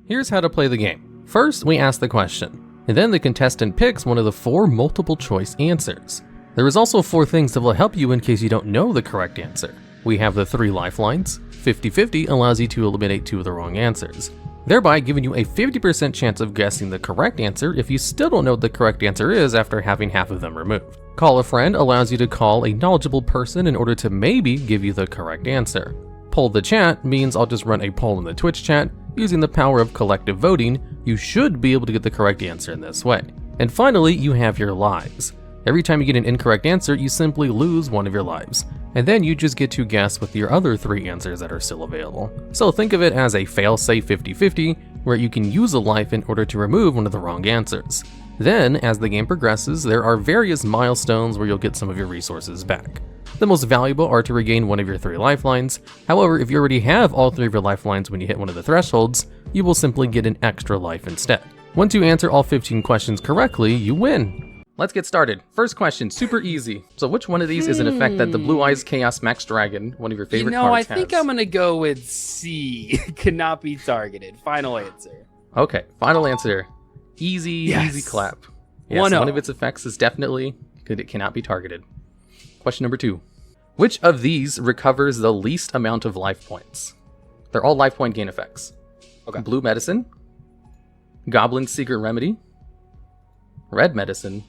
Here's how to play the game. First, we ask the question, and then the contestant picks one of the 4 multiple choice answers. There is also 4 things that will help you in case you don't know the correct answer. We have the 3 lifelines. 50-50 allows you to eliminate 2 of the wrong answers, thereby giving you a 50% chance of guessing the correct answer if you still don't know what the correct answer is after having half of them removed. Call a friend allows you to call a knowledgeable person in order to maybe give you the correct answer. Poll the chat means I'll just run a poll in the Twitch chat. Using the power of collective voting, you should be able to get the correct answer in this way. And finally, you have your lives. Every time you get an incorrect answer, you simply lose 1 of your lives. And then you just get to guess with your other 3 answers that are still available. So think of it as a fail-safe 50-50, where you can use a life in order to remove one of the wrong answers. Then, as the game progresses, there are various milestones where you'll get some of your resources back. The most valuable are to regain 1 of your 3 lifelines. However, if you already have all 3 of your lifelines when you hit one of the thresholds, you will simply get an extra life instead. Once you answer all 15 questions correctly, you win. Let's get started. First question, super easy. So which one of these is an effect that the Blue Eyes Chaos Max Dragon, one of your favorite cards, I think I'm gonna go with C. Cannot be targeted. Final answer. Okay, final answer. Easy clap. Yes, one of its effects is definitely, it cannot be targeted. Question number 2. Which of these recovers the least amount of life points? They're all life point gain effects. Okay. Blue Medicine, Goblin's Secret Remedy, Red Medicine,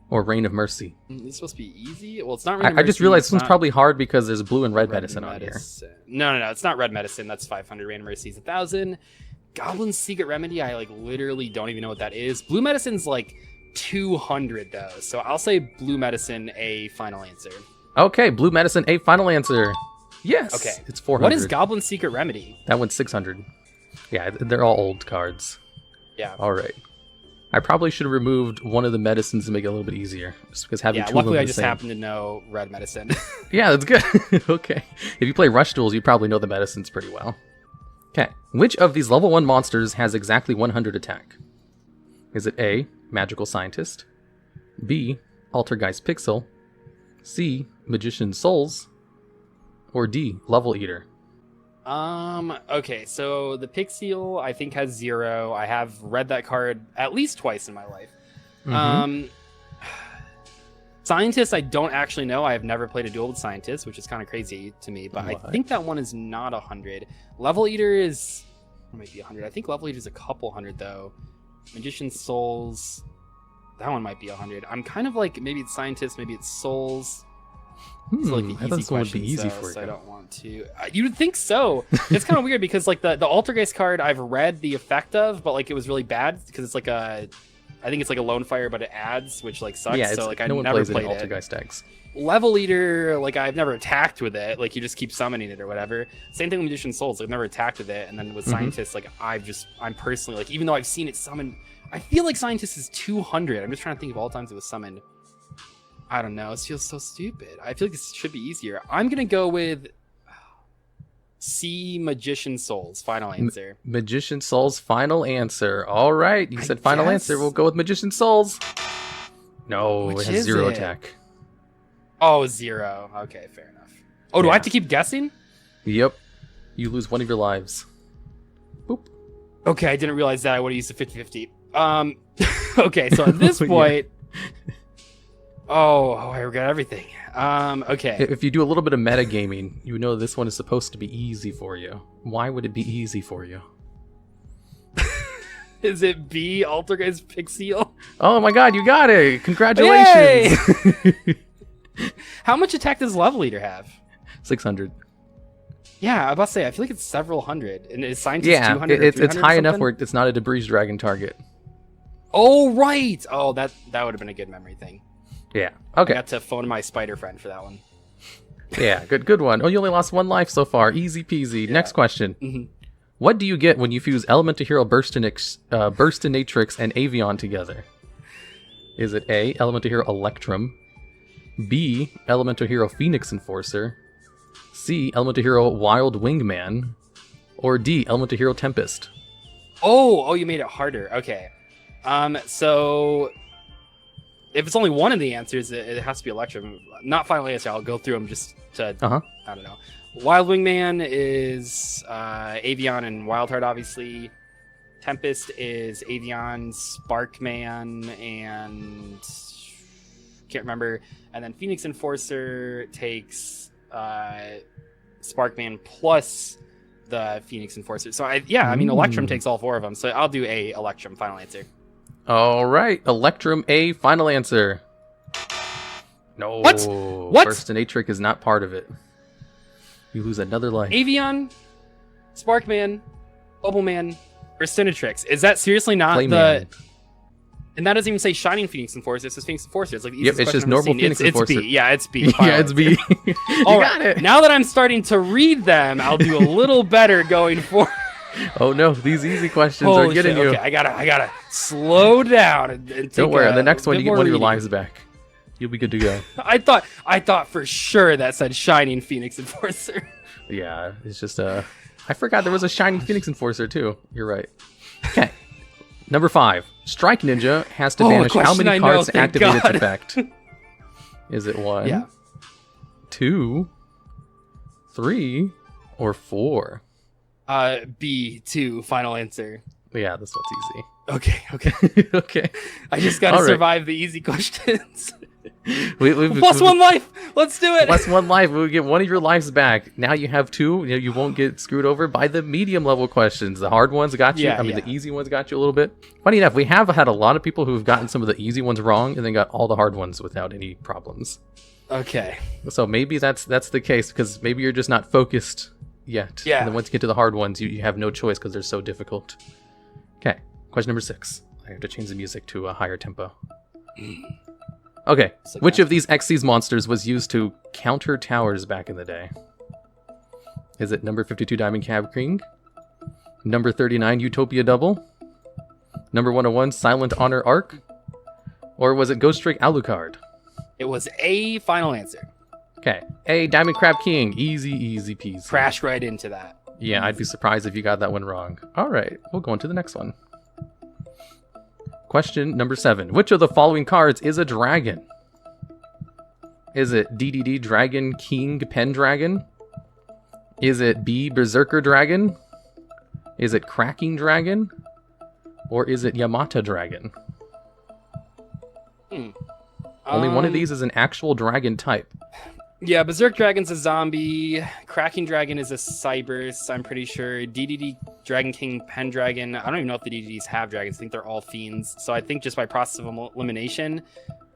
or Rain of Mercy. This is supposed to be easy? Well, it's not Rain of I Mercy. just realized this one's probably hard because there's Blue and Red Medicine on here. No, it's not Red Medicine. That's 500. Rain of Mercy is 1,000. Goblin's Secret Remedy, I literally don't even know what that is. Blue Medicine's 200 though, so I'll say Blue Medicine a final answer. Okay, Blue Medicine a final answer. Yes. Okay, it's 400. What is Goblin's Secret Remedy? That one's 600. Yeah, they're all old cards. Yeah. All right. I probably should have removed one of the medicines to make it a little bit easier, just because having 2 of them luckily I the just same. happen to know Red Medicine. Yeah, that's good. Okay. If you play Rush Duels, you probably know the medicines pretty well. Okay. Which of these level 1 monsters has exactly 100 attack? Is it A, Magical Scientist, B, Altergeist Pixel, C, Magician Souls, or D, Level Eater? Okay, so the Pixel I think has 0. I have read that card at least twice in my life. Scientist I don't actually know. I have never played a duel with Scientist, which is kind of crazy to me, but I think that one is not 100. Level Eater is, it might be 100. I think Level Eater is a couple hundred though. Magician Souls, that one might be 100. I'm kind of maybe it's Scientist, maybe it's Souls. It's I thought this one would be easy for you. So I don't want to. You would think so. It's kind of weird because the Altergeist card I've read the effect of, but it was really bad because it's I think it's a Lone Fire, but it adds, which sucks. Yeah, so I no one never plays played it in it. Altergeist decks. Level Eater, I've never attacked with it. You just keep summoning it or whatever. Same thing with Magician Souls. I've never attacked with it. And then with Scientist, I'm personally even though I've seen it summoned, I feel like Scientist is 200. I'm just trying to think of all times it was summoned. I don't know. It feels so stupid. I feel like this should be easier. I'm gonna go with C, Magician Souls. Final answer. Magician Souls, final answer. All right, you said final answer. We'll go with Magician Souls. No, it has 0 attack. Oh, 0. Okay, fair enough. Oh, do I have to keep guessing? Yep. You lose 1 of your lives. Boop. Okay, I didn't realize that I would have used a 50-50. Okay, so at this point... Oh, I regret everything. Okay. If you do a little bit of metagaming, you know this one is supposed to be easy for you. Why would it be easy for you? Is it B, Altergeist Pixel? Oh my god, you got it! Congratulations! How much attack does Level Eater have? 600. Yeah, I was about to say, I feel like it's several hundred. And is Scientist 200 it's high enough where it's not a Debris Dragon target. Oh, right! Oh, that would have been a good memory thing. Yeah. Okay. I got to phone my spider friend for that one. Yeah, good one. Oh, you only lost 1 life so far. Easy peasy. Yeah. Next question. What do you get when you fuse Elemental Hero Burstinatrix and Avian together? Is it A, Elemental Hero Electrum, B, Elemental Hero Phoenix Enforcer, C, Elemental Hero Wild Wingman, or D, Elemental Hero Tempest? Oh, you made it harder. Okay. So if it's only one of the answers, it has to be Electrum. Not final answer. I'll go through them just to, I don't know. Wild Wingman is Avian and Wildheart, obviously. Tempest is Avian, Sparkman, and can't remember. And then Phoenix Enforcer takes Sparkman plus the Phoenix Enforcer. So I mean, Electrum takes all 4 of them. So I'll do a Electrum, final answer. All right, Electrum A, final answer. No. What? Burstinatrix is not part of it. You lose another life. Avian, Sparkman, Bubbleman, Burstinatrix. Is that seriously not Playman. And that doesn't even say Shining Phoenix Enforcer. It says Phoenix Enforcer. It's like the easiest it's just question I've normal seen. Phoenix Enforcer. It's B. Yeah, it's B. Yeah, it's B. You got it. Now that I'm starting to read them, I'll do a little better going forward. Oh no, these easy questions are getting you. Okay, I gotta slow down and take Don't worry, on the next one you get one of your reading. lives back. You'll be good to go. I thought for sure that said Shining Phoenix Enforcer. Yeah, it's just I forgot there was a Shining Phoenix Enforcer too. You're right. Okay. Number 5. Strike Ninja has to banish how many cards to activate its effect? Is it 1, Yeah. 2, 3, or 4? B2, final answer. Yeah, this one's easy. Okay. Okay. I just gotta All right. survive the easy questions. We've Plus 1 life. Let's do it. Plus 1 life. We'll get one of your lives back. Now you have 2. You won't get screwed over by the medium level questions. The hard ones got you. The easy ones got you a little bit. Funny enough, we have had a lot of people who've gotten some of the easy ones wrong and then got all the hard ones without any problems. Okay. So maybe that's the case because maybe you're just not focused yet. Yeah. And then once you get to the hard ones, you have no choice because they're so difficult. Okay. Question number 6. I have to change the music to a higher tempo. Okay, which of these Xyz monsters was used to counter towers back in the day? Is it number 52 Diamond Cab King? Number 39 Utopia Double? Number 101 Silent Honor Arc? Or was it Ghost Trick Alucard? It was A, final answer. Okay, A, Diamond Crab King. Easy peasy. Crash right into that. Yeah, I'd be surprised if you got that one wrong. Alright, we'll go on to the next one. Question number 7. Which of the following cards is a dragon? Is it DDD Dragon King Pendragon? Is it B Berserker Dragon? Is it Cracking Dragon? Or is it Yamata Dragon? Only one of these is an actual dragon type. Yeah, Berserk Dragon's a zombie. Cracking Dragon is a Cybers, I'm pretty sure. DDD Dragon King Pendragon. I don't even know if the DDDs have dragons. I think they're all fiends. So I think just by process of elimination.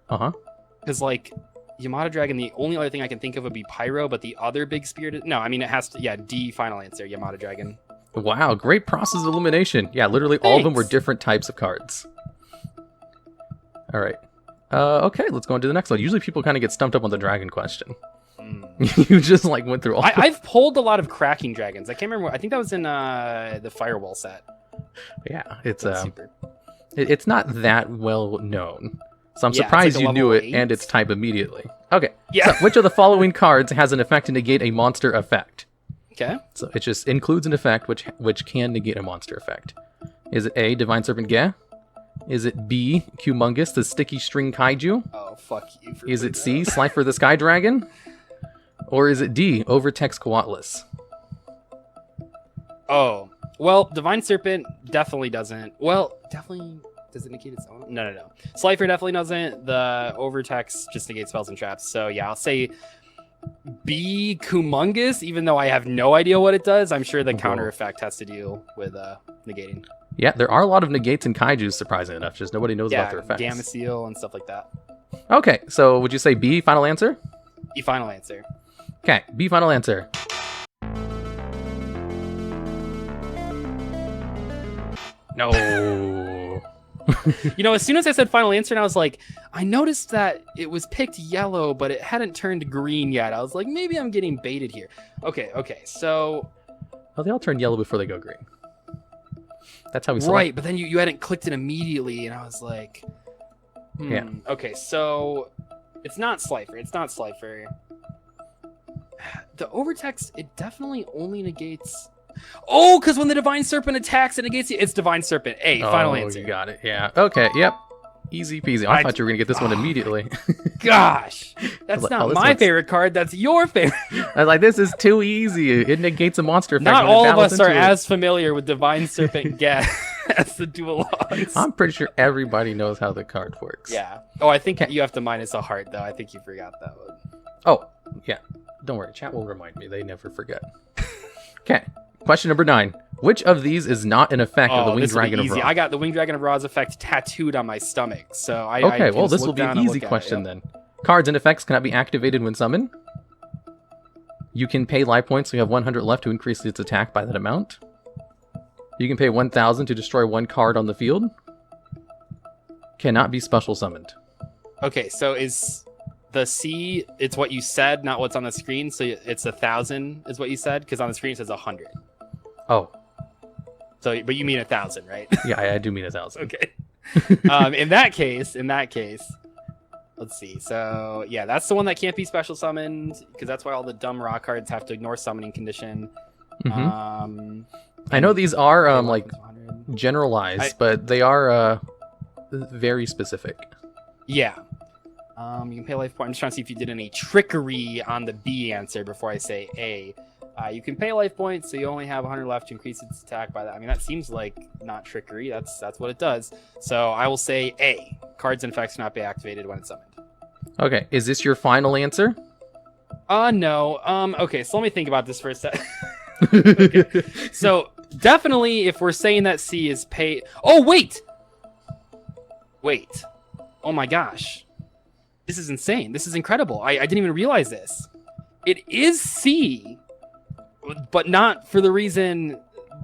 Uh-huh. Because, like, Yamata Dragon, the only other thing I can think of would be Pyro, but the other big spirited... No, I mean, it has to... Yeah, D, final answer, Yamata Dragon. Wow, great process of elimination. Yeah, literally all of them were different types of cards. All right. Okay, let's go on to the next one. Usually people kind of get stumped up on the dragon question. You just like went through all. I've pulled a lot of Cracking Dragons. I can't remember. I think that was in the Firewall set. Yeah, it's not that well known, so I'm surprised like you knew it 8. and its type immediately. Okay, yeah. So which of the following cards has an effect to negate a monster effect? Okay. So it just includes an effect which can negate a monster effect. Is it A, Divine Serpent Ge? Is it B, Humongous, the Sticky String Kaiju? Oh, fuck you. Is it C, Slifer the Sky Dragon? Or is it D, Overtex Coatlus? Oh, well, Divine Serpent definitely doesn't. Well, definitely does it negate its own? No. Slifer definitely doesn't. The Overtex just negates spells and traps. So yeah, I'll say B, Humongous, even though I have no idea what it does. I'm sure the counter effect has to deal with negating. Yeah, there are a lot of negates in kaijus, surprisingly enough. Just nobody knows about their effects. Gamma Seal and stuff like that. Okay, so would you say B, final answer? B, final answer. Okay, B, final answer. No. You know, as soon as I said final answer, and I was like, I noticed that it was picked yellow, but it hadn't turned green yet. I was like, maybe I'm getting baited here. Okay, so... Well, they all turn yellow before they go green. That's how we select. Right, but then you hadn't clicked it immediately, and I was like... Yeah. Okay, so... It's not Slifer. The Overtext, it definitely only negates... Oh, because when the Divine Serpent attacks, it negates it. It's Divine Serpent. A, final answer. You got it. Yeah. Okay. Yep. Easy peasy. I thought you were gonna get this one immediately. Gosh, that's like, not my favorite card. That's your favorite. I was like, this is too easy. It negates a monster effect. Not when it all of battles us are into it. as familiar with Divine Serpent Get as the DuelLogs. I'm pretty sure everybody knows how the card works. Yeah. Oh, I think you have to minus a heart though. I think you forgot that one. Oh, yeah. Don't worry. Chat will remind me. They never forget. Okay. Question number 9. Which of these is not an effect of the Winged Dragon of Ra? I got the Winged Dragon of Ra's effect tattooed on my stomach, so I Okay, well, just this look will be an down and easy look at it, question yep. then. Cards and effects cannot be activated when summoned. You can pay life points, so you have 100 left to increase its attack by that amount. You can pay 1,000 to destroy one card on the field. Cannot be special summoned. Okay, so is the C, it's what you said, not what's on the screen, so it's 1,000 is what you said? Because on the screen it says 100. Oh. So, but you mean 1,000, right? Yeah, I do mean 1,000. Okay. In that case, let's see. So yeah, that's the one that can't be special summoned because that's why all the dumb raw cards have to ignore summoning condition. I know these are like generalized, but they are very specific. Yeah. You can pay life point. I'm just trying to see if you did any trickery on the B answer before I say A. You can pay life points, so you only have 100 left to increase its attack by that. I mean, that seems like not trickery. That's what it does. So I will say A. Cards and effects cannot be activated when it's summoned. Okay, is this your final answer? No. Okay, so let me think about this for a sec. Okay. So definitely, if we're saying that C is pay. Oh wait. Oh my gosh. This is insane. This is incredible. I didn't even realize this. It is C, but not for the reason,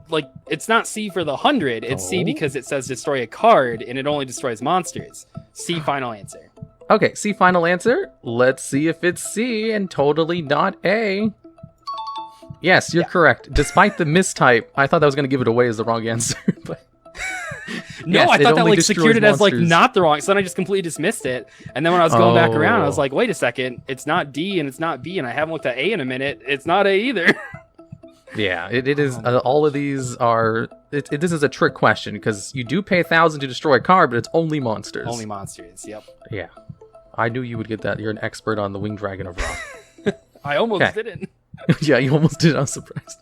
like, it's not C for the 100. It's C because it says destroy a card, and it only destroys monsters. C final answer. Okay, C final answer. Let's see if it's C and totally not A. Yes, you're correct. Despite the mistype, I thought that was going to give it away as the wrong answer. But no, yes, I thought that like destroys secured it as like monsters. not the wrong. So then I just completely dismissed it. And then when I was going back around, I was like, wait a second, it's not D and it's not B, and I haven't looked at A in a minute. It's not A either. Yeah, it is. All of these are. This is a trick question because you do pay 1,000 to destroy a card, but it's only monsters. Only monsters. Yep. Yeah, I knew you would get that. You're an expert on the Winged Dragon of Ra. I almost didn't. Yeah, you almost did. I'm surprised.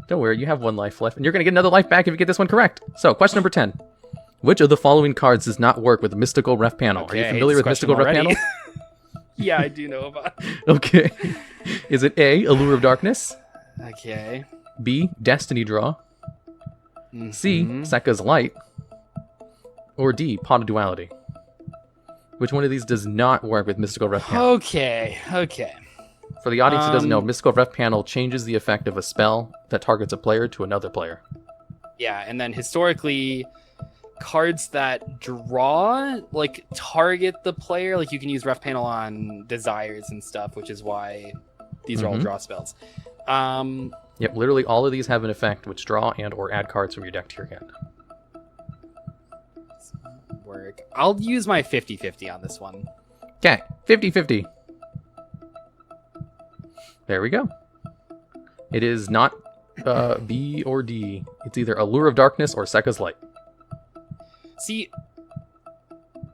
Don't worry, you have 1 life left, and you're gonna get another life back if you get this one correct. So, question number 10. Which of the following cards does not work with Mystical Refpanel? Okay, Are you familiar with Mystical Refpanel? Yeah, I do know about it. Okay. Is it A, Allure of Darkness? Okay. B, Destiny Draw? C, Sekka's Light? Or D, Pot of Duality? Which one of these does not work with Mystical Refpanel? Okay. For the audience who doesn't know, Mystical Refpanel changes the effect of a spell that targets a player to another player. Yeah, and then historically, cards that draw, like, target the player. Like, you can use Refpanel on Desires and stuff, which is why these are all draw spells. Yep, literally all of these have an effect which draw and or add cards from your deck to your hand. Work. I'll use my 50-50 on this one. Okay, 50-50. There we go. It is not B or D. It's either Allure of Darkness or Sekka's Light. See,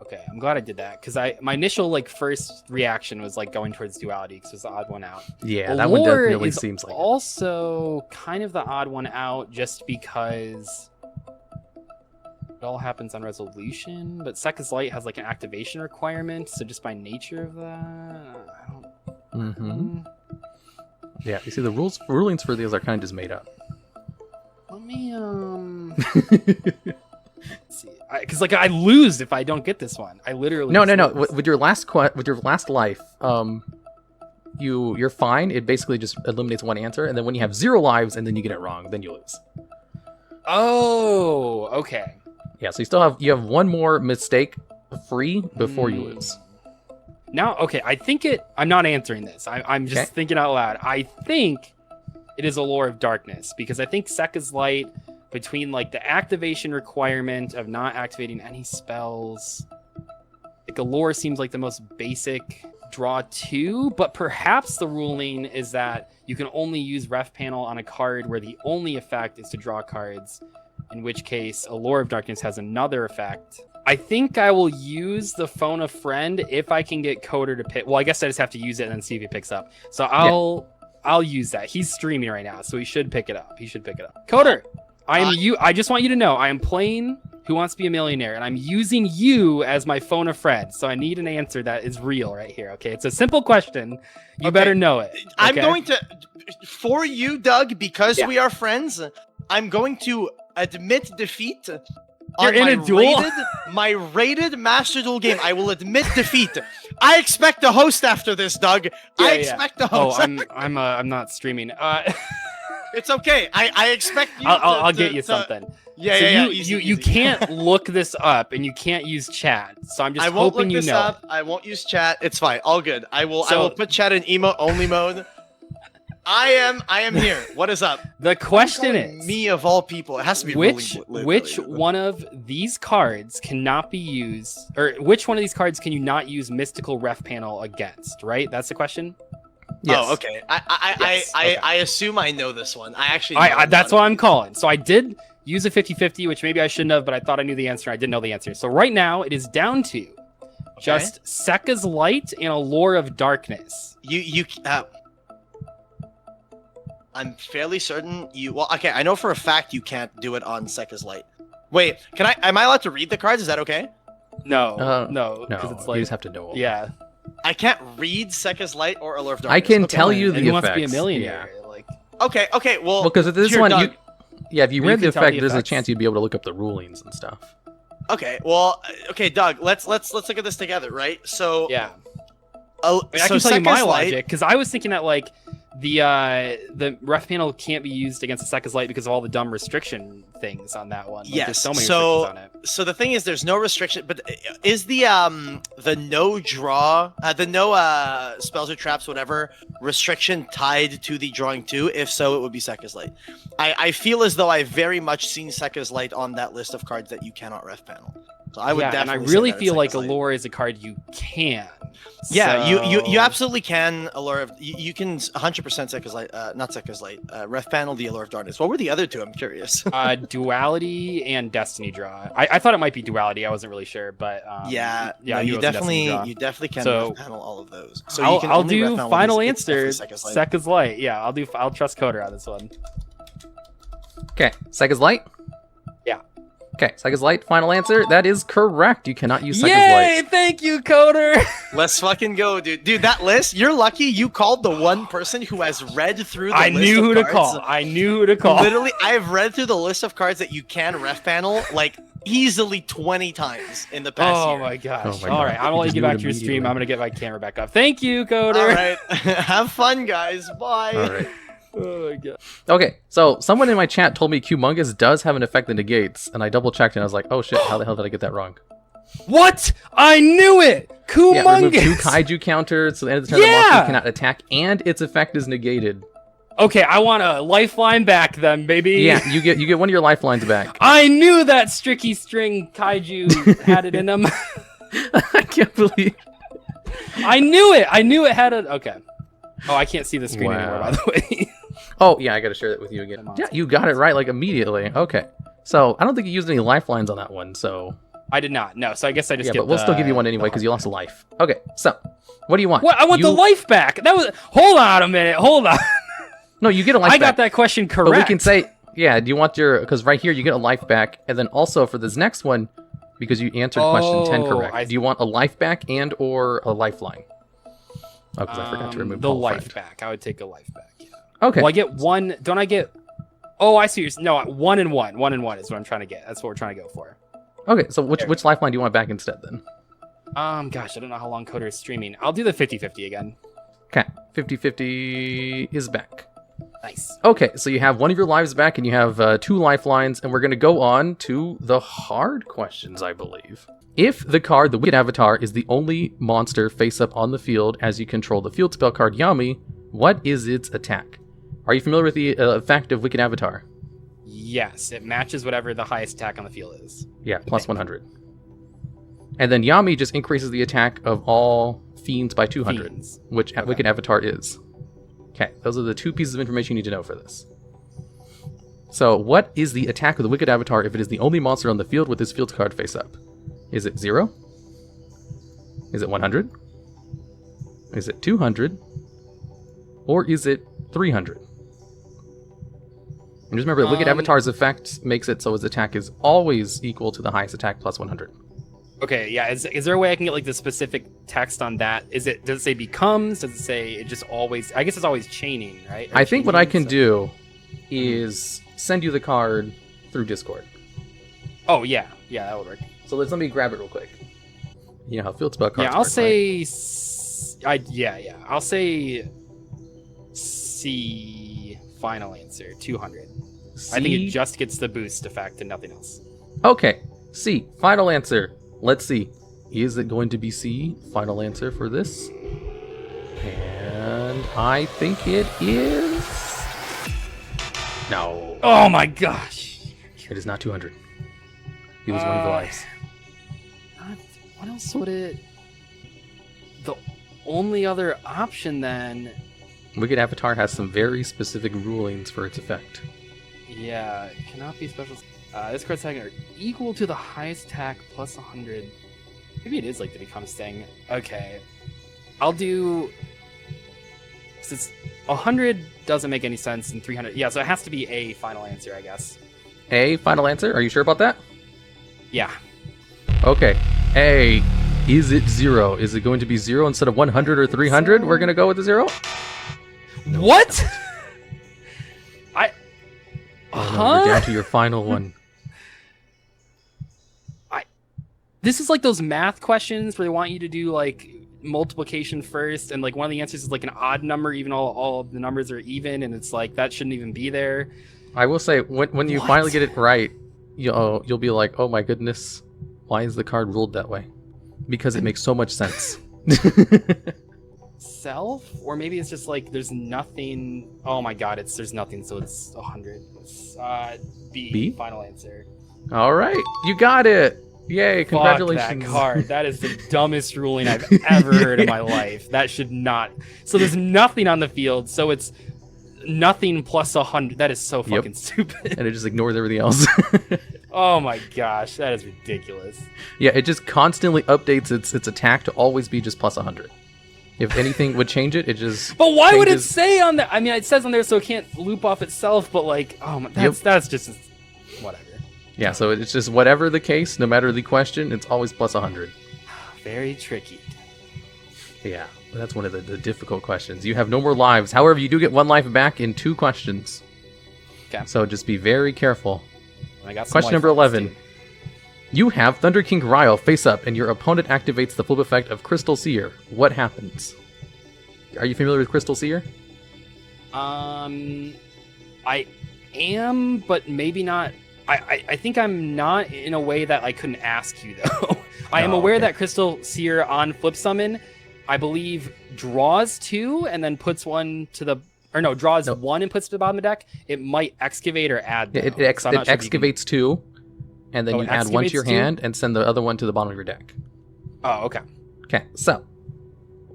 okay, I'm glad I did that because my initial like first reaction was like going towards Duality because it was the odd one out. Yeah, that one definitely is seems like also kind of the odd one out just because it all happens on resolution, but Sekka's Light has like an activation requirement, so just by nature of that, I don't. Yeah, you see the rulings for these are kind of just made up. Let me let's see, because like I lose if I don't get this one. I literally No. lose. With your last life, you're fine. It basically just eliminates one answer, and then when you have 0 lives and then you get it wrong, then you lose. Oh, okay. Yeah, so you have 1 more mistake free before you lose. Now, okay, I'm not answering this. I'm just thinking out loud. I think it is Allure of Darkness because I think Sekka's Light, between like the activation requirement of not activating any spells, like Allure seems like the most basic draw 2, but perhaps the ruling is that you can only use Refpanel on a card where the only effect is to draw cards, in which case Allure of Darkness has another effect I think I will use the phone a friend if I can get Coder to pick. Well, I guess I just have to use it and then see if he picks up. So I'll use that. He's streaming right now, so he should pick it up. Coder, I just want you to know I am playing Who Wants to Be a Millionaire, and I'm using you as my phone a friend. So I need an answer that is real right here. Okay, it's a simple question. You better know it. Okay? I'm going to, for you, Doug, because we are friends. I'm going to admit defeat. You're in a duel? My rated Master Duel game. I will admit defeat. I expect a host after this, Doug. I expect a host. Oh, I'm not streaming. It's okay. I expect you. I'll get you something. Yeah, You can't look this up, and you can't use chat. So I'm just hoping you know. I won't look this up. I won't use chat. It's fine. All good. I will put chat in emote only mode. I am here. What is up? The question is, me of all people, it has to be which one of these cards cannot be used, or which one of these cards can you not use Mystical Refpanel against? Right? That's the question. Yes. Oh, okay. I assume I know this one. I actually. That's what I'm calling. So I did use a 50-50, which maybe I shouldn't have, but I thought I knew the answer. I didn't know the answer. So right now it is down to just Sekka's Light and Allure of Darkness. I'm fairly certain you. Well, okay. I know for a fact you can't do it on Sekka's Light. Wait, am I allowed to read the cards? Is that okay? No, because it's like you just have to know. Yeah. I can't read Sekka's Light or Allure of Darkness. I can tell you the effects. Who Wants to Be a Millionaire? Yeah. Like. Okay. Well, because this one, if you read the effect, there's a chance you'd be able to look up the rulings and stuff. Okay. Well, okay, Doug. Let's look at this together, right? So yeah. I can tell you my logic because I was thinking that like the ref panel can't be used against the Sekka's Light because of all the dumb restriction things on that one. Like, yes. There's so many restrictions on it. So the thing is, there's no restriction, but is the no draw, the no spells or traps, whatever restriction tied to the drawing too? If so, it would be Sekka's Light. I feel as though I've very much seen Sekka's Light on that list of cards that you cannot ref panel. So I would definitely. And I really feel like Allure is a card you can. Yeah, so... you absolutely can Allure of you can 100% Sekka's Light, not Sekka's Light, ref panel the Allure of Darkness. What were the other two? I'm curious. Duality and Destiny Draw. I thought it might be Duality. I wasn't really sure, but you definitely can ref panel all of those. So I'll do final answers. Sekka's Light. Yeah, I'll trust Coder on this one. Okay, Sekka's Light. Okay, Sekka's Light, final answer. That is correct. You cannot use Sekka's Light. Yay! Thank you, Coder! Let's fucking go, dude. Dude, that list, you're lucky you called the one person who has read through the list of cards. I knew who to call. Literally, I've read through the list of cards that you can ref panel, like, easily 20 times in the past year. Oh my gosh. All right, I'm going to get back to your stream. I'm going to get my camera back up. Thank you, Coder! All right. Have fun, guys. Bye. All right. Oh my god. Okay, so someone in my chat told me Humongous does have an effect that negates, and I double checked and I was like, oh shit, how the hell did I get that wrong? What? I knew it! Humongous! Yeah, remove 2 kaiju counters, so the end of the turn the monster cannot attack, and its effect is negated. Okay, I want a lifeline back then, baby. Yeah, you get one of your lifelines back. I knew that Stricky String kaiju had it in them. I can't believe... I knew it! I knew it had a... Okay. Oh, I can't see the screen anymore, by the way. Oh, yeah, I gotta share that with you again. Yeah, you got it right, like, immediately. Okay. So, I don't think you used any lifelines on that one, so... I did not, no, so I guess I just get but we'll still give you one anyway, because you lost a life. Okay, so, what do you want? What? I want the life back! That was... Hold on a minute, hold on. No, you get a life back. I got that question correct. But we can say, yeah, do you want your... Because right here, you get a life back, and then also for this next one, because you answered question 10 correct, do you want a life back and or a lifeline? Oh, because I forgot to remove the life back. I would take a life back. Yeah. Okay. Well, I get one. Don't I get? Oh, I see. No, 1 and 1. 1 and 1 is what I'm trying to get. That's what we're trying to go for. Okay. So which lifeline do you want back instead then? Gosh, I don't know how long Coder is streaming. I'll do the 50-50 again. Okay. 50-50 is back. Nice. Okay. So you have one of your lives back, and you have 2 lifelines, and we're gonna go on to the hard questions, I believe. If the card, the Wicked Avatar, is the only monster face-up on the field as you control the field spell card Yami, what is its attack? Are you familiar with the effect of Wicked Avatar? Yes, it matches whatever the highest attack on the field is. Yeah, plus 100. And then Yami just increases the attack of all fiends by 200, which Wicked Avatar is. Okay, those are the 2 pieces of information you need to know for this. So, what is the attack of the Wicked Avatar if it is the only monster on the field with this field card face-up? Is it 0? Is it 100? Is it 200? Or is it 300? And just remember, Wicked Avatar's effect makes it so his attack is always equal to the highest attack plus 100. Okay, yeah. Is there a way I can get like the specific text on that? Does it say becomes? Does it say it just always? I guess it's always chaining, right? Or I think what I can so- do is send you the card through Discord. Oh yeah, that would work. So let me grab it real quick. You know how field spell cards Yeah, I'll work, say. right? I'll say C. Final answer 200. I think it just gets the boost effect and nothing else. Okay, C. Final answer. Let's see. Is it going to be C? Final answer for this. And I think it is. No. Oh my gosh. It is not 200. You lose one of the lives. What else would it... The only other option then... Wicked Avatar has some very specific rulings for its effect. Yeah, it cannot be special... this card's attack are equal to the highest attack plus 100. Maybe it is like the becomes thing. Okay. I'll do... Since 100 doesn't make any sense and 300... Yeah, so it has to be a final answer, I guess. A. Final answer? Are you sure about that? Yeah. Okay. A. Is it 0? Is it going to be 0 instead of 100 or 300? We're going to go with the 0? What? We're down to your final one. This is like those math questions where they want you to do like multiplication first, and like one of the answers is like an odd number, even all of the numbers are even, and it's like that shouldn't even be there. I will say, when you finally get it right, you'll be like, oh my goodness, why is the card ruled that way? Because it makes so much sense. Self? Or maybe it's just like there's nothing. Oh my god, there's nothing, so it's 100. It's, B? Final answer. All right, you got it. Yay, congratulations. Fuck that card. That is the dumbest ruling I've ever heard in my life. That should not. So there's nothing on the field, so it's nothing plus 100. That is so fucking stupid. And it just ignores everything else. Oh my gosh, that is ridiculous. Yeah, it just constantly updates its attack to always be just plus 100. If anything would change it, it just But why would it changes. say on that? I mean, it says on there so it can't loop off itself, but like, oh my, that's just whatever. Yeah, so it's just whatever the case, no matter the question, it's always plus 100. Very tricky. Yeah, that's one of the difficult questions. You have no more lives. However, you do get 1 life back in 2 questions. Okay. So just be very careful. I got some Question number life 11. too. You have Thunder King Rai-Oh face up, and your opponent activates the flip effect of Crystal Seer. What happens? Are you familiar with Crystal Seer? I am, but maybe not. I think I'm not in a way that I couldn't ask you, though. I am aware that Crystal Seer on Flip Summon, I believe, draws 2 and then puts 1 to the... Or no, draws 1 and puts to the bottom of the deck. It might excavate or add, though. It excavates 2, and then you add 1 to your excavates hand and send the other one to the bottom of your deck. Oh, okay. Okay, so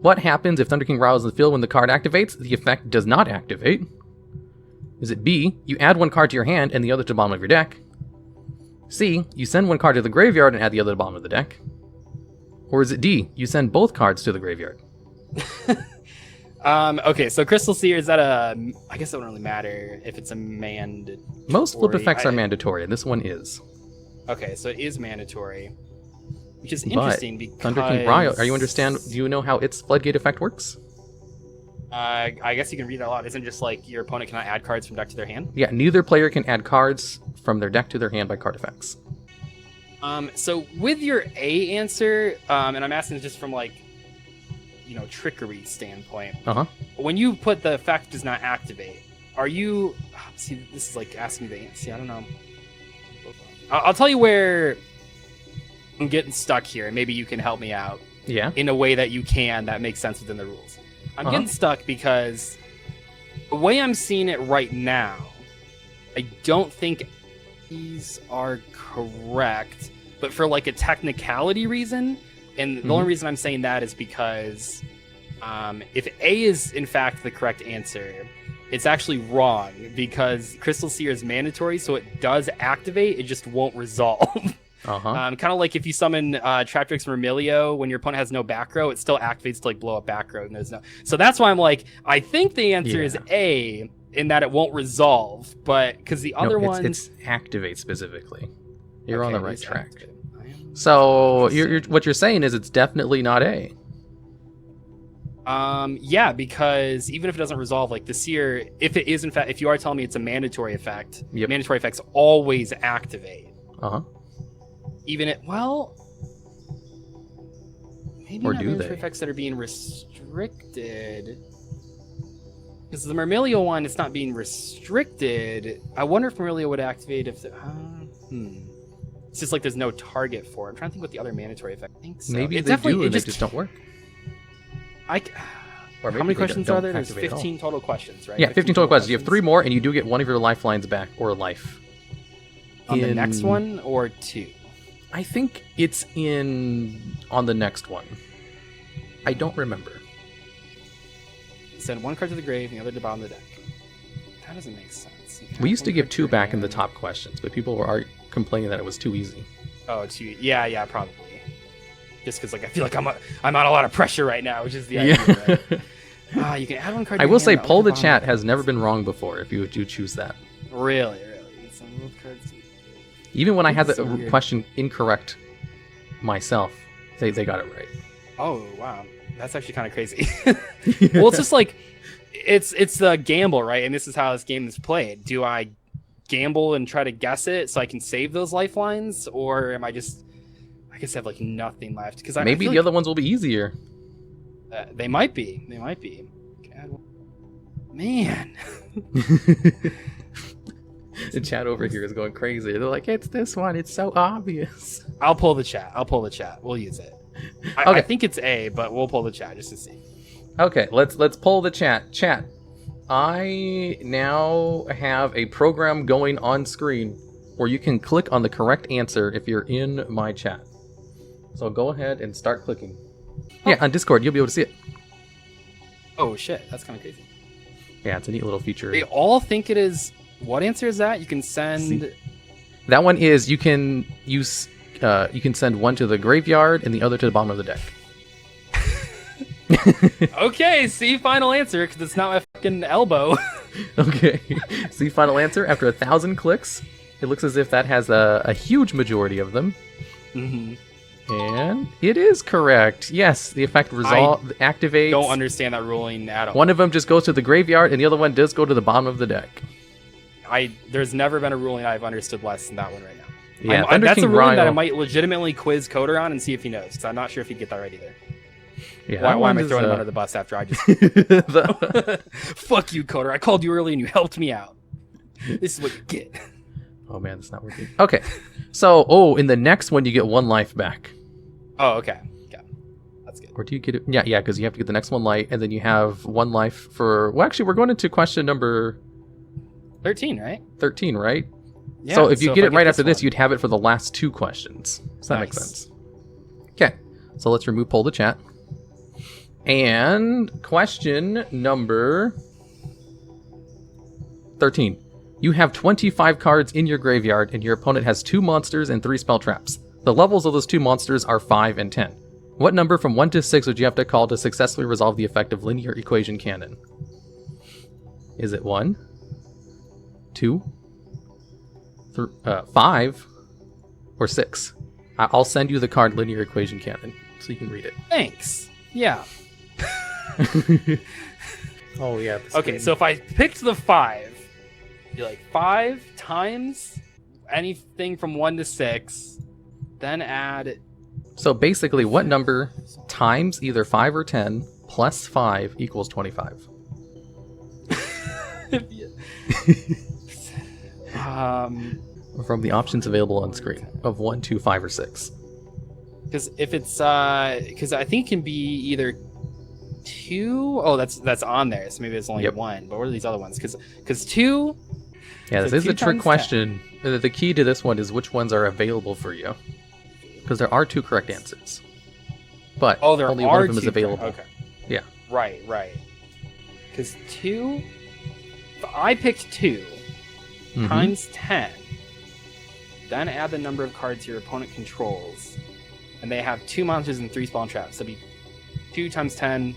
what happens if Thunder King Rai-Oh is in the field when the card activates? The effect does not activate. Is it B, you add 1 card to your hand and the other to the bottom of your deck? C, you send 1 card to the graveyard and add the other to the bottom of the deck? Or is it D, you send both cards to the graveyard? Okay, so Crystal Seer, is that I guess it wouldn't really matter if it's a mandatory. Most flip effects are mandatory, and this one is. Okay, so it is mandatory. Which is interesting because... Thunder King Rai-Oh, do you know how its Floodgate effect works? I guess you can read it out. Isn't it just like your opponent cannot add cards from deck to their hand? Yeah, neither player can add cards from their deck to their hand by card effects. So with your A answer, and I'm asking this just from like, trickery standpoint. When you put the effect does not activate, are you... See, this is like asking me the answer. I don't know. I'll tell you where I'm getting stuck here, and maybe you can help me out. Yeah. In a way that you can, that makes sense within the rules. I'm getting stuck because the way I'm seeing it right now, I don't think these are correct, but for like a technicality reason, and the only reason I'm saying that is because if A is in fact the correct answer, it's actually wrong because Crystal Seer is mandatory, so it does activate, it just won't resolve. Kind of like if you summon Traptrix Vermilio when your opponent has no back row, it still activates to like blow up back row. And there's no. So that's why I'm like, I think the answer is A, in that it won't resolve, but because the other ones, it's activate specifically. You're on the right track. Activate. So what you're saying is it's definitely not A. Yeah, because even if it doesn't resolve, like the Seer, if it is in fact, if you are telling me it's a mandatory effect, mandatory effects always activate. Even it, well, maybe or not do mandatory they? Effects that are being restricted. Because the Myrmilio one, it's not being restricted. I wonder if Myrmilio would activate if the, It's just like there's no target for it. I'm trying to think what the other mandatory effect. I think so. Maybe they do and they just don't work. How many questions are there? There's 15 total questions, right? Yeah, 15 total questions. You have 3 more, and you do get one of your lifelines back, or life. On the next one, or 2? I think it's on the next one. I don't remember. Send one card to the grave, and the other to the bottom of the deck. That doesn't make sense. We used to give 2 back in the top questions, but people were complaining that it was too easy. Oh, yeah, probably. Just because, like, I feel like I'm on a lot of pressure right now, which is the idea. Right? You can add one card. I will say, poll the chat has never been wrong before. If you do choose that. Really. Some cards. Even when I had the question incorrect myself, they got it right. Oh wow, that's actually kind of crazy. Well, it's just like it's the gamble, right? And this is how this game is played. Do I gamble and try to guess it so I can save those lifelines, or am I just? I guess I have like nothing left because maybe the other ones will be easier. They might be. Man. The chat over here is going crazy. They're like, it's this one. It's so obvious. I'll pull the chat. We'll use it. I think it's A, but we'll pull the chat just to see. Okay, let's pull the chat. Chat. I now have a program going on screen where you can click on the correct answer if you're in my chat. So go ahead and start clicking. Yeah, on Discord, you'll be able to see it. Oh shit, that's kind of crazy. Yeah, it's a neat little feature. They all think it is. What answer is that? You can send. That one is you can send one to the graveyard and the other to the bottom of the deck. Okay, see final answer because it's not my fucking elbow. Okay, see final answer after 1,000 clicks. It looks as if that has a huge majority of them. Mm-hmm. And it is correct. Yes, the effect activates. Don't understand that ruling at all. One of them just goes to the graveyard, and the other one does go to the bottom of the deck. There's never been a ruling I've understood less than that one right now. Yeah, that's a ruling Rai-Oh. that I might legitimately quiz Coder on and see if he knows, because I'm not sure if he'd get that right either. Yeah, why am I throwing him under the bus after I just... Fuck you, Coder. I called you early and you helped me out. This is what you get. Oh man, it's not working. Okay, so in the next one you get 1 life back. Oh, okay. Yeah, that's good. Or do you get it? Yeah, because you have to get the next 1 life, and then you have 1 life for... Well, actually, we're going into question number... 13, right? 13, right? Yeah, so if you get it right after this, one. you'd have it for the last 2 questions. So that makes sense. Okay, so let's remove poll the chat. And question number 13. You have 25 cards in your graveyard, and your opponent has 2 monsters and 3 spell traps. The levels of those 2 monsters are 5 and 10. What number from 1 to 6 would you have to call to successfully resolve the effect of linear equation cannon? Is it 1, 2, 5, or 6? I'll send you the card linear equation cannon so you can read it. Thanks. Yeah. Oh, yeah. Okay, so if I picked the 5, be like 5 times anything from 1 to 6, then add... So basically, what number times either 5 or 10 plus 5 equals 25? From the options available on screen of 1, 2, 5, or 6. Because if it's because I think it can be either 2. Oh, that's on there. So maybe it's only 1. But what are these other ones? Because 2. Yeah, this is a trick question. The key to this one is which ones are available for you. Because there are 2 correct answers. But only one of them is available. Okay. Yeah. Right. Because 2. If I picked 2 times 10, then add the number of cards your opponent controls. And they have 2 monsters and 3 spawn traps. So it'd be 2 times 10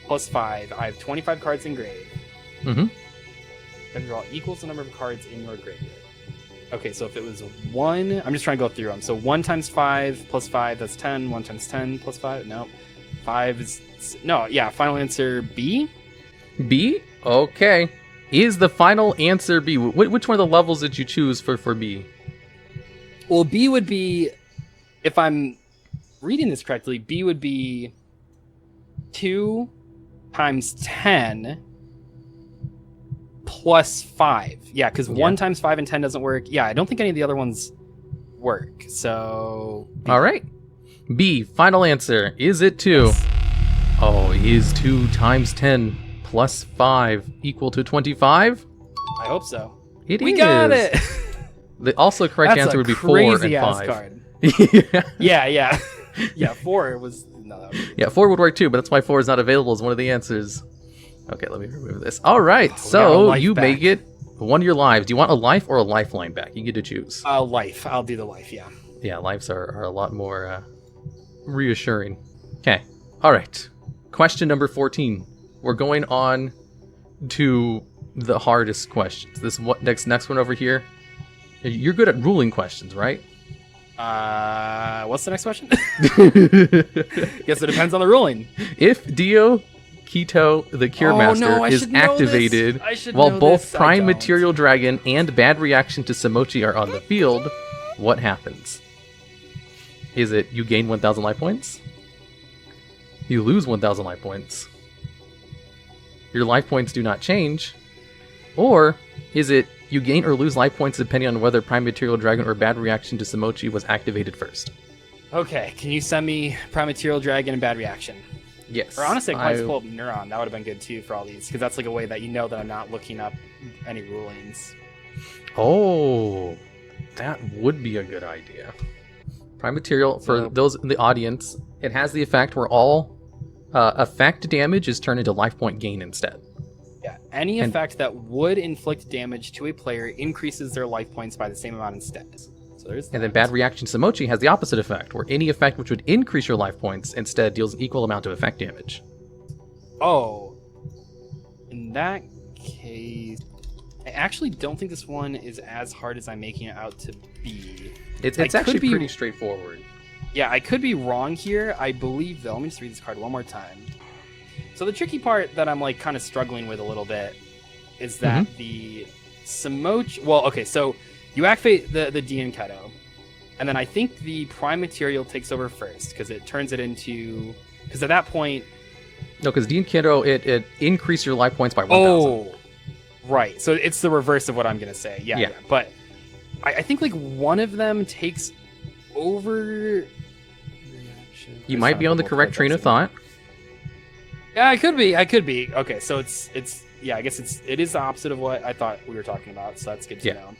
plus 5. I have 25 cards in grave. Mm-hmm. And draw equals the number of cards in your graveyard. Okay, so if it was 1, I'm just trying to go through them. So 1 times 5 plus 5, that's 10. 1 times 10 plus 5, no. 5 is, no, yeah, final answer B? B? Okay. Is the final answer B? Which one of the levels did you choose for B? Well, B would be, if I'm reading this correctly, B would be 2 times 10 plus 5. Yeah, because 1 times 5 and 10 doesn't work. Yeah, I don't think any of the other ones work. So B. All right. B, final answer. Is it 2? Yes. Oh, is 2 times 10 plus 5 equal to 25? I hope so. We got it. The also correct That's answer a would be 4 and crazy-ass 5. card. Yeah. Yeah. Yeah, 4 was... No, that was... Yeah, 4 would work too, but that's why 4 is not available as one of the answers. Okay, let me remove this. All right, got a so life you may back. get one of your lives. Do you want a life or a lifeline back? You get to choose. Life. I'll do the life, yeah. Yeah, lives are a lot more reassuring. Okay, all right. Question number 14. We're going on to the hardest questions. This next one over here. You're good at ruling questions, right? What's the next question? Guess it depends on the ruling. If Dio Keto, the Cure Master, is activated while both Prime Material Dragon and Bad Reaction to Simochi are on the field, what happens? Is it you gain 1,000 life points? You lose 1,000 life points? Your life points do not change? Or is it you gain or lose life points depending on whether Prime Material Dragon or Bad Reaction to Simochi was activated first? Okay, can you send me Prime Material Dragon and Bad Reaction? Yes. Or honestly, I might just pull up Neuron. That would have been good too for all these, because that's like a way that you know that I'm not looking up any rulings. Oh, that would be a good idea. Prime Material, for those in the audience, it has the effect where all effect damage is turned into life point gain instead. Yeah, any effect that would inflict damage to a player increases their life points by the same amount instead. So there's that. And then Bad Reaction Simochi has the opposite effect, where any effect which would increase your life points instead deals an equal amount of effect damage. Oh, in that case, I actually don't think this one is as hard as I'm making it out to be. It's actually pretty straightforward. Yeah, I could be wrong here. I believe, though, let me just read this card one more time. So the tricky part that I'm like kind of struggling with a little bit is that the Simochi... Well, okay, so you activate the Dian Keto, and then I think the Prime Material takes over first, because it turns it into... Because at that point... No, because Dian Keto, it increased your life points by 1,000. Oh, right. So it's the reverse of what I'm going to say. Yeah. But I think like one of them takes over... You might be on the correct train of thought. Yeah, I could be. Okay, so it's yeah, I guess it is the opposite of what I thought we were talking about, so that's good to know.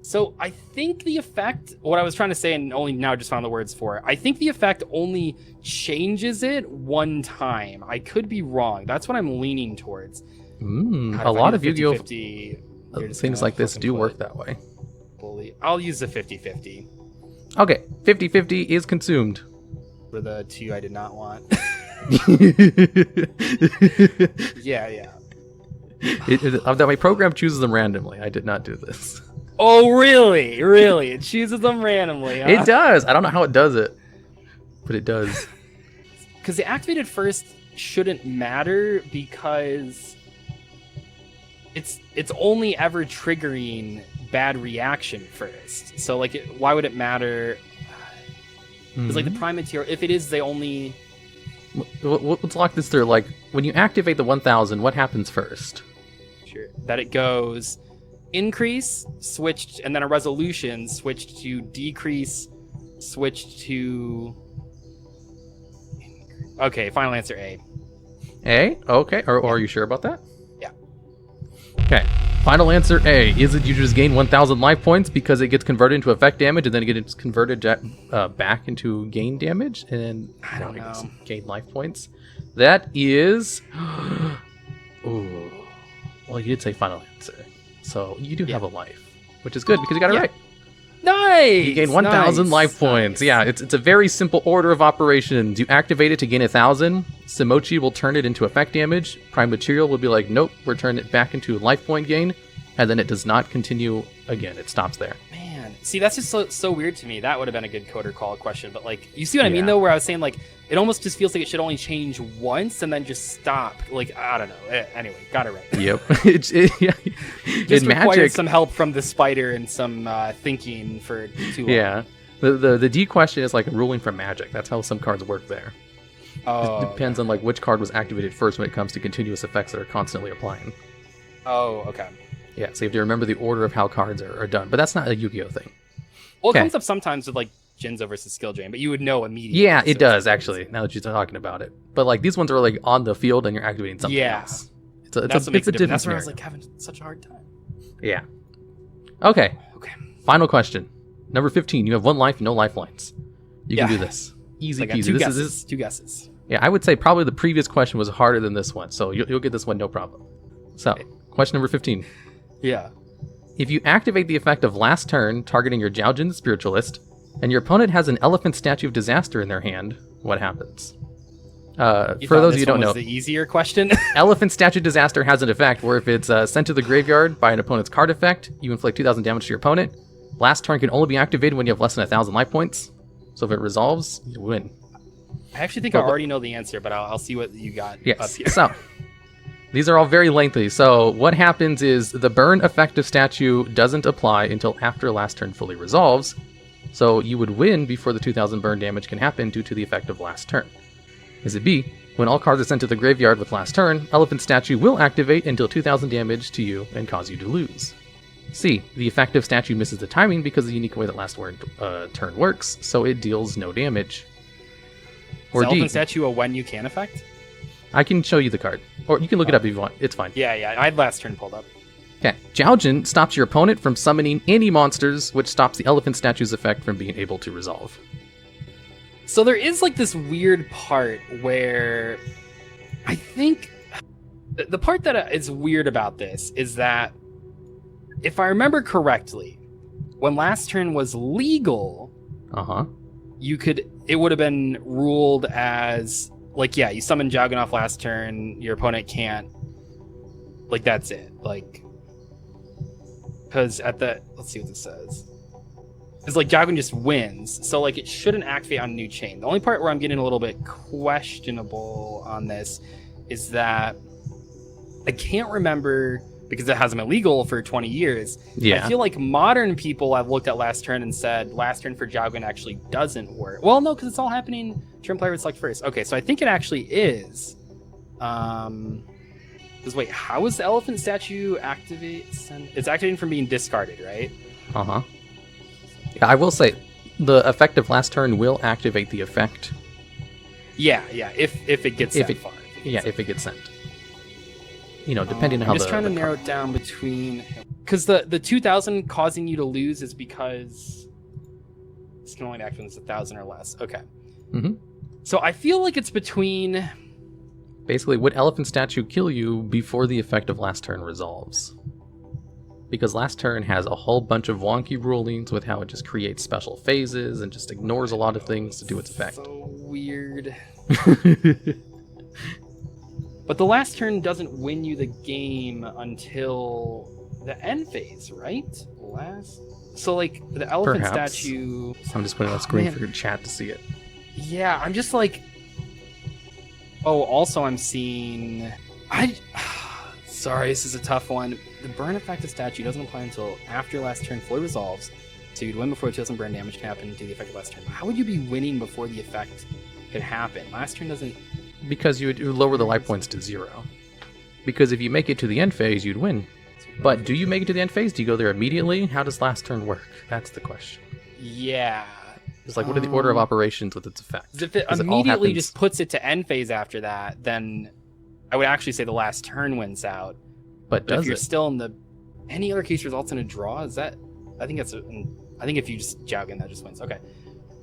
So I think the effect, what I was trying to say and only now just found the words for it, I think the effect only changes it one time. I could be wrong. That's what I'm leaning towards. A lot of Yu-Gi-Oh! Things like this do work that way. I'll use the 50-50. Okay, 50-50 is consumed. For the 2 I did not want. Yeah. My program chooses them randomly. I did not do this. Oh, really? Really? It chooses them randomly, huh? It does. I don't know how it does it, but it does. Because the activated first shouldn't matter because it's only ever triggering Bad Reaction first. So like, why would it matter? Because like the Prime Material, if it is, they only... Let's lock this through. Like, when you activate the 1,000, what happens first? Sure. That it goes increase, switched, and then a resolution, switched to decrease, switched to... Okay, final answer A. A? Okay. Or are you sure about that? Yeah. Okay. Final answer A. Is it you just gain 1,000 life points because it gets converted into effect damage and then it gets converted back into gain damage? And I don't know. Gain life points? That is... Ooh. Well, you did say final answer. So you do have a life, which is good because you got it right. Nice! You gain 1,000 nice, life points. nice. Yeah, it's a very simple order of operations. You activate it to gain 1,000. Simochi will turn it into effect damage. Prime Material will be like, nope, we're turning it back into life point gain. And then it does not continue again. It stops there. Man, see, that's just so weird to me. That would have been a good coder call question. But, like, you see what I mean, Yeah. though, where I was saying, like, it almost just feels like it should only change once and then just stop. Like, I don't know. Anyway, got it right. Yep. Just In required Magic, some help from the spider and some thinking for too long. yeah. The D question is like a ruling from Magic. That's how some cards work there. Oh, It depends on like which card was activated first when it comes to continuous effects that are constantly applying. Oh, okay. Yeah, so you have to remember the order of how cards are done. But that's not a Yu-Gi-Oh thing. Well, it Okay. comes up sometimes with, like, Jinzo versus Skill Drain, but you would know immediately. Yeah, so it it's does like- actually. Now that you're talking about it, but like these ones are like on the field and you're activating something Yeah. else. It's That's a what makes it different. different That's where I was scenario. like having such a hard time. Yeah. Okay. Okay. Final question. Number 15. You have 1 life, no lifelines. You Yeah. can do this. Easy I got peasy. two This guesses. is Two guesses. yeah. I would say probably the previous question was harder than this one, so you'll get this one no problem. So, question number 15. Yeah. If you activate the effect of last turn, targeting your Jiaojin the Spiritualist, and your opponent has an elephant statue of disaster in their hand, what happens? You For thought those of this you who one don't was know, the easier question. Elephant Statue Disaster has an effect where if it's sent to the graveyard by an opponent's card effect, you inflict 2,000 damage to your opponent. Last turn can only be activated when you have less than 1,000 life points. So if it resolves, you win. I actually think I already know the answer, but I'll see what you got up Yes. here. So these are all very lengthy. So what happens is the burn effective statue doesn't apply until after last turn fully resolves. So you would win before the 2,000 burn damage can happen due to the effect of last turn. Is it B? When all cards are sent to the graveyard with last turn, Elephant Statue will activate and deal 2,000 damage to you and cause you to lose. C. The effective statue misses the timing because of the unique way that last turn works, so it deals no damage. Or Is D. Elephant Statue a when you can effect? I can show you the card. Or you can look it up if you want. It's fine. Yeah. I had last turn pulled up. Okay. Jiaojin stops your opponent from summoning any monsters, which stops the Elephant Statue's effect from being able to resolve. So there is like this weird part where I think the part that is weird about this is that if I remember correctly, when last turn was legal, Uh-huh. it would have been ruled as like, yeah, you summon Jagannath last turn, your opponent can't, like, that's it. Like, because let's see what this says. It's like Jagan just wins, so like it shouldn't activate on new chain. The only part where I'm getting a little bit questionable on this is that I can't remember, because it hasn't been legal for 20 years. Yeah. I feel like modern people have looked at last turn and said last turn for Jagan actually doesn't work. Well, no, because it's all happening turn player would select first. Okay, so I think it actually is. Because wait, how is the elephant statue activate? It's activating from being discarded, right? Uh-huh. Yeah, I will say, the effect of last turn will activate the effect. Yeah. If it gets If that it- far. If it gets sent. You know, depending on how I'm just trying to narrow it down between, because the 2,000 causing you to lose is because this can only be active when it's 1,000 or less. Okay. Mhm. So I feel like it's between. Basically, would Elephant Statue kill you before the effect of last turn resolves? Because last turn has a whole bunch of wonky rulings with how it just creates special phases and just ignores a lot of things to do its effect. So weird. But the last turn doesn't win you the game until the end phase, right? So like the elephant Perhaps. statue. I'm just putting it on screen man. for your chat to see it. Yeah, I'm just like. Oh, also I'm seeing. Sorry, this is a tough one. The burn effect of statue doesn't apply until after last turn fully resolves, so you'd win before 2,000 burn damage can happen to the effect of last turn. How would you be winning before the effect could happen? Last turn doesn't. Because you would lower the life points to 0. Because if you make it to the end phase, you'd win. But do you make it to the end phase? Do you go there immediately? How does last turn work? That's the question. Yeah. It's like, what are the order of operations with its effect? If it 'Cause all immediately happens- just puts it to end phase after that, then I would actually say the last turn wins out. But But if does you're it? still in the any other case results in a draw, is that? I think if you just jog in, that just wins. Okay.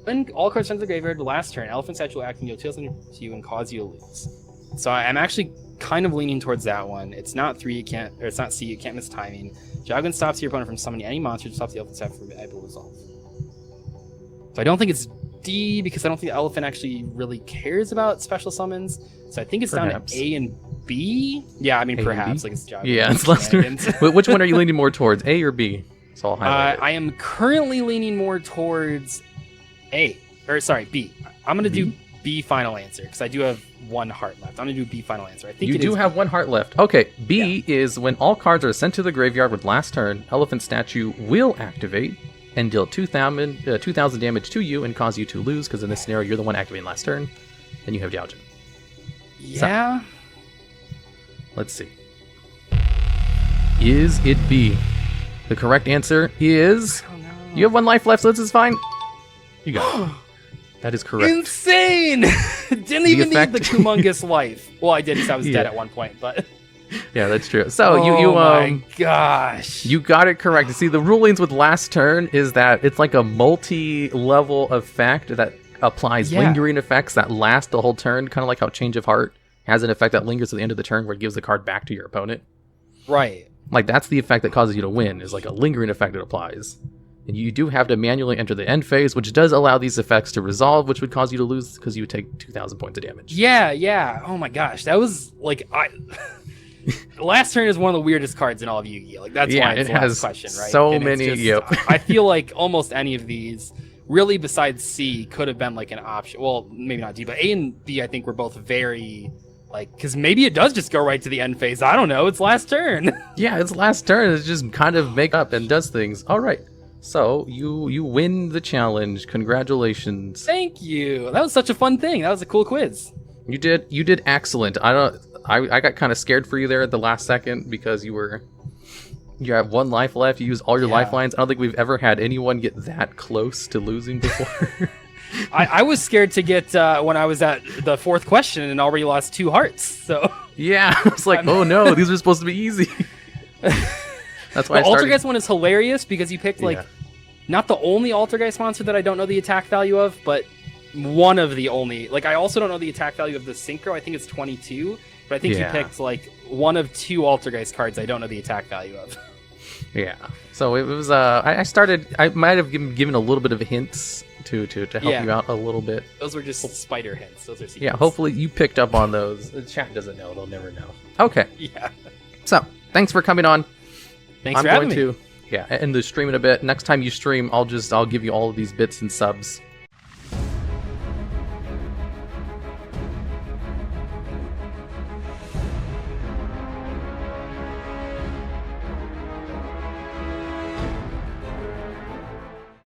When all cards sent to the graveyard, the last turn, Elephant Statue will act and deal 2,000 to you and cause you to lose. So I'm actually kind of leaning towards that one. It's not 3, it's not C, you can't miss timing. Jagan stops your opponent from summoning any monster, stops the Elephant Statue from being able to resolve. So I don't think it's D because I don't think the elephant actually really cares about special summons. So I think it's down to A and B. Yeah, I mean, perhaps. Like it's job. Yeah, it's Lester. Which one are you leaning more towards, A or B? So I'll highlight it. I am currently leaning more towards A. Or sorry, B. I'm going to do B final answer because I do have 1 heart left. I'm going to do B final answer. I think you do have 1 heart left. Okay, B is when all cards are sent to the graveyard with last turn, Elephant Statue will activate and deal 2,000 damage to you and cause you to lose, because in this scenario, you're the one activating last turn, and you have Dialgen. Yeah. So, let's see. Is it B? The correct answer is... Oh, no. You have 1 life left, so this is fine. You got it. That is correct. Insane! Didn't even need the humongous life. Well, I did because I was dead at one point, but... Yeah, that's true. So oh my gosh. You got it correct. See, the rulings with last turn is that it's like a multi-level effect that applies lingering effects that last the whole turn, kind of like how Change of Heart has an effect that lingers at the end of the turn where it gives the card back to your opponent. Right. Like, that's the effect that causes you to win, is like a lingering effect that applies. And you do have to manually enter the end phase, which does allow these effects to resolve, which would cause you to lose because you would take 2,000 points of damage. Yeah. Oh my gosh. That was like... Last turn is one of the weirdest cards in all of Yu-Gi-Oh! Like that's why it's the last question, right? So and many. I feel like almost any of these, really besides C, could have been like an option. Well, maybe not D, but A and B, I think were both very like, because maybe it does just go right to the end phase. I don't know. It's last turn. Yeah, it's last turn. It's just kind of make up and does things. All right. So you win the challenge. Congratulations. Thank you. That was such a fun thing. That was a cool quiz. You did excellent. I got kind of scared for you there at the last second because you have 1 life left. You used all your lifelines. I don't think we've ever had anyone get that close to losing before. I was scared to get when I was at the 4th question and already lost 2 hearts. So yeah, I was like, oh no, these are supposed to be easy. That's why the Altergeist one is hilarious because you picked like not the only Altergeist monster that I don't know the attack value of, but one of the only. Like I also don't know the attack value of the Synchro. I think it's 22. But I think you picked like one of 2 Altergeist cards I don't know the attack value of. Yeah. So it was I might have given a little bit of hints to help you out a little bit. Those were just spider hints. Those are secrets. Yeah, hopefully you picked up on those. The chat doesn't know, they'll never know. Okay. Yeah. So, thanks for coming on. Thanks for having me. I'm going to end the stream in a bit. Next time you stream, I'll give you all of these bits and subs